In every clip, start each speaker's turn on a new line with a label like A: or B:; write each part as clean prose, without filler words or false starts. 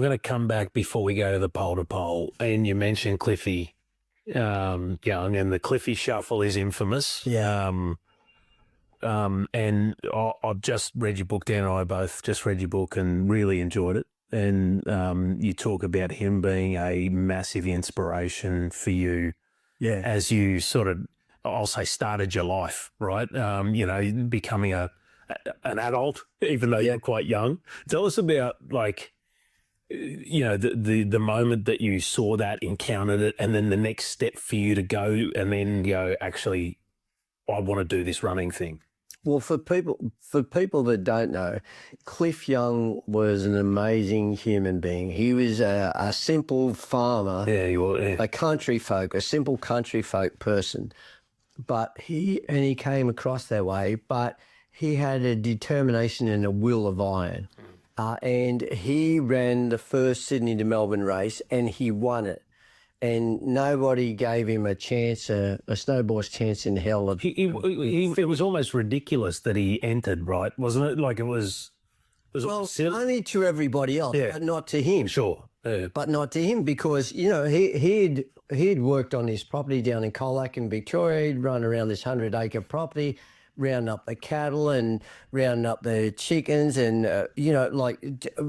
A: We're going to come back before we go to the pole to pole. And you mentioned Cliffy Young, and the Cliffy Shuffle is infamous.
B: Yeah.
A: And I've just read your book, Dan and I both just read your book and really enjoyed it. And you talk about him being a massive inspiration for you
B: Yeah.
A: as you sort of, I'll say, started your life, right? Becoming an adult, even though you're quite young. Tell us about, like, the moment that you saw that, encountered it, and then the next step for you to go and then go, actually, I want to do this running thing.
B: Well, for people that don't know, Cliff Young was an amazing human being. He was a simple farmer, a country folk, a simple country folk person. But he came across that way, but he had a determination and a will of iron. And he ran the first Sydney to Melbourne race and he won it. And nobody gave him a chance, a snowball's chance in hell.
A: It was almost ridiculous that he entered, right? Wasn't it? Like it was silly.
B: Only to everybody else, but not to him.
A: Sure.
B: But not to him because, he'd worked on his property down in Colac in Victoria. He'd run around this 100-acre property, round up the cattle and round up the chickens and,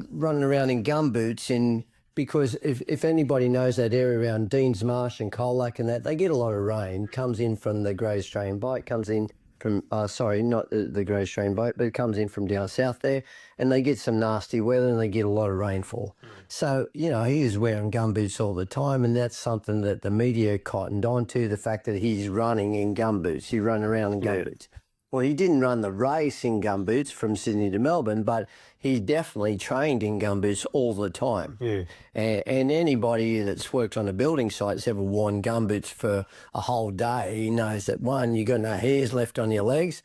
B: running around in gumboots because if anybody knows that area around Deans Marsh and Colac and that, they get a lot of rain. Comes in from the Great Australian Bight, comes in from, not the Great Australian Bight, but it comes in from down south there, and they get some nasty weather and they get a lot of rainfall. So, he was wearing gumboots all the time, and that's something that the media cottoned onto, the fact that he's running in gumboots. He run around in gumboots. Well, he didn't run the race in gumboots from Sydney to Melbourne, but he definitely trained in gumboots all the time.
A: Yeah.
B: And anybody that's worked on a building site that's ever worn gumboots for a whole day knows that, one, you got no hairs left on your legs,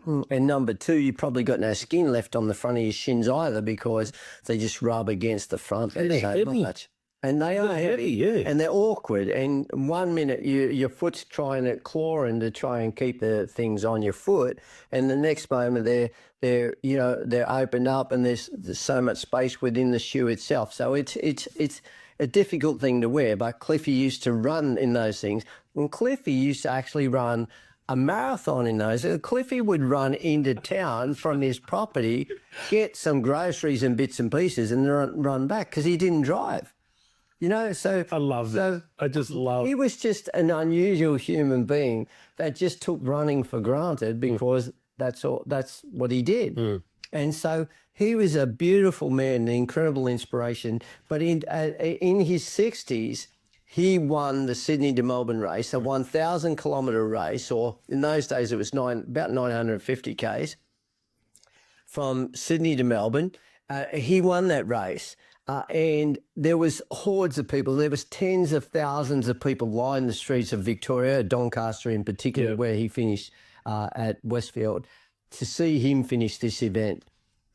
B: and number two, you probably got no skin left on the front of your shins either because they just rub against the front.
A: And they're heavy.
B: And they are heavy, and they're awkward. And 1 minute your foot's trying to claw in to try and keep the things on your foot, and the next moment they're opened up and there's so much space within the shoe itself. So it's a difficult thing to wear. But Cliffy used to run in those things, and Cliffy used to actually run a marathon in those. Cliffy would run into town from his property, get some groceries and bits and pieces, and then run back because he didn't drive. So
A: I love that. I just love.
B: He was just an unusual human being that just took running for granted because that's what he did. And so he was a beautiful man, an incredible inspiration. But in his 60s, he won the Sydney to Melbourne race, a 1,000-kilometre race, or in those days it was about 950 k's from Sydney to Melbourne. He won that race. And there was hordes of people. There was tens of thousands of people lined the streets of Victoria, Doncaster in particular, where he finished at Westfield, to see him finish this event.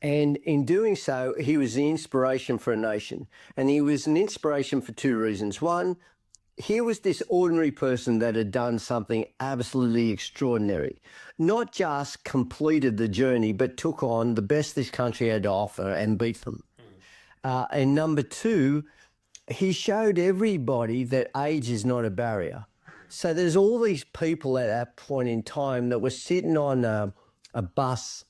B: And in doing so, he was the inspiration for a nation. And he was an inspiration for two reasons. One, he was this ordinary person that had done something absolutely extraordinary. Not just completed the journey, but took on the best this country had to offer and beat them. And number two, he showed everybody that age is not a barrier. So there's all these people at that point in time that were sitting on a bus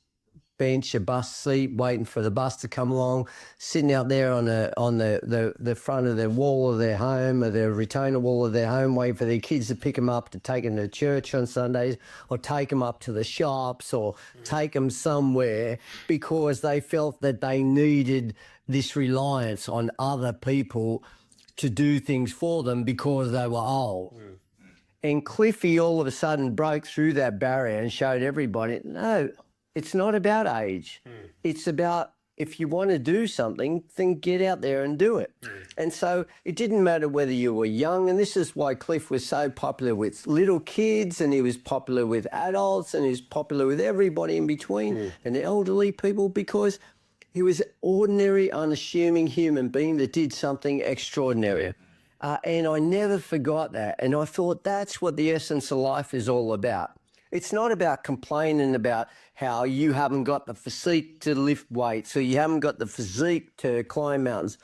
B: bench, a bus seat, waiting for the bus to come along, sitting out there on the front of the wall of their home, or the retainer wall of their home, waiting for their kids to pick them up to take them to church on Sundays, or take them up to the shops, or take them somewhere because they felt that they needed this reliance on other people to do things for them because they were old. And Cliffy all of a sudden broke through that barrier and showed everybody, no, it's not about age. It's about, if you want to do something, then get out there and do it. And so it didn't matter whether you were young, and this is why Cliff was so popular with little kids, and he was popular with adults, and he was popular with everybody in between, and elderly people, because he was an ordinary, unassuming human being that did something extraordinary. And I never forgot that. And I thought that's what the essence of life is all about. It's not about complaining about how you haven't got the physique to lift weights, or you haven't got the physique to climb mountains.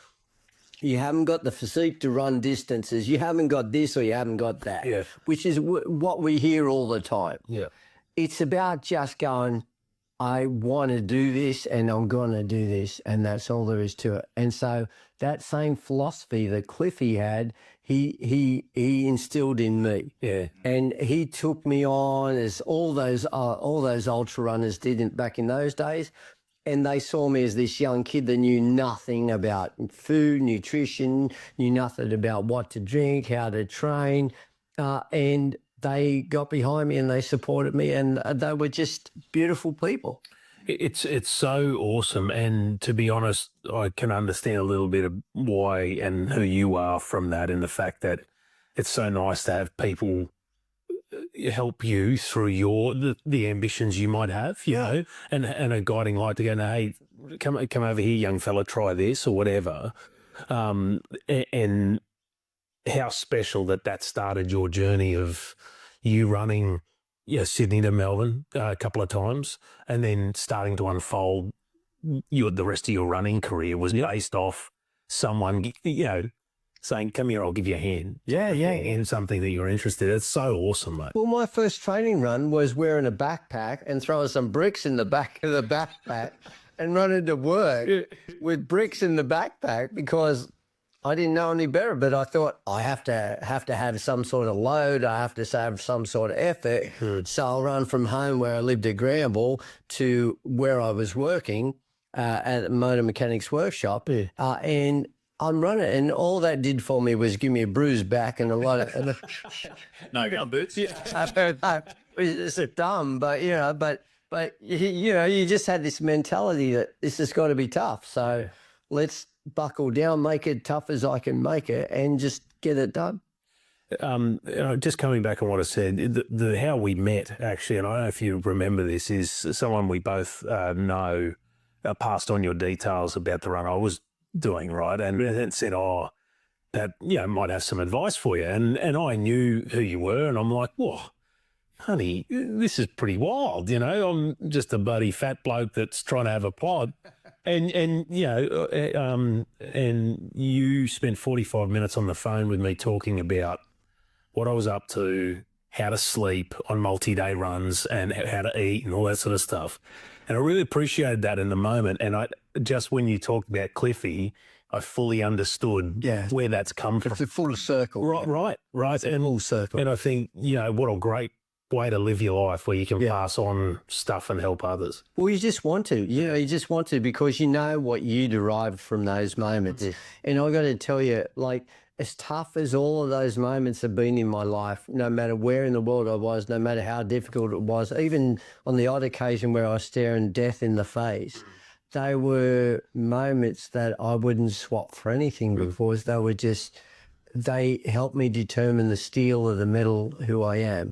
B: You haven't got the physique to run distances. You haven't got this or you haven't got that.
A: Yeah.
B: Which is what we hear all the time.
A: Yeah.
B: It's about just going, I want to do this and I'm going to do this, and that's all there is to it. And so that same philosophy that Cliffy had, he instilled in me.
A: Yeah.
B: And he took me on as all those ultra runners did back in those days. And they saw me as this young kid that knew nothing about food, nutrition, knew nothing about what to drink, how to train. And they got behind me and they supported me, and they were just beautiful people.
A: It's so awesome. And to be honest, I can understand a little bit of why and who you are from that, and the fact that it's so nice to have people help you through the ambitions you might have, you know, and a guiding light to go, no, hey, come over here, young fella, try this or whatever. And how special that started your journey of you running, Sydney to Melbourne a couple of times, and then starting to unfold the rest of your running career was based off someone, saying, come here, I'll give you a hand.
B: Yeah.
A: In something that you're interested in. It's so awesome, mate.
B: Well, my first training run was wearing a backpack and throwing some bricks in the back of the backpack and running to work with bricks in the backpack because I didn't know any better. But I thought I have to have some sort of load. I have to have some sort of effort. So I'll run from home where I lived at Granville to where I was working at a motor mechanics workshop. And I'm running, and all that did for me was give me a bruised back and a lot of
A: No gun boots.
B: Yeah, it's dumb, but you just had this mentality that this has got to be tough. So let's buckle down, make it tough as I can make it, and just get it done.
A: Just coming back on what I said, the how we met actually, and I don't know if you remember this, is someone we both know passed on your details about the run I was doing, right, and then said, that might have some advice for you, and I knew who you were, and I'm like, whoa, honey, this is pretty wild, I'm just a buddy fat bloke that's trying to have a pod, and you spent 45 minutes on the phone with me talking about what I was up to, how to sleep on multi-day runs, and how to eat and all that sort of stuff. And I really appreciated that in the moment. And when you talked about Cliffy, I fully understood where that's come from.
B: It's a full circle.
A: Right.
B: It's a full circle.
A: And I think, what a great way to live your life where you can pass on stuff and help others.
B: Well, you just want to. You just want to because you know what you derived from those moments. And I got to tell you, as tough as all of those moments have been in my life, no matter where in the world I was, no matter how difficult it was, even on the odd occasion where I was staring death in the face, they were moments that I wouldn't swap for anything because they helped me determine the steel or the metal who I am.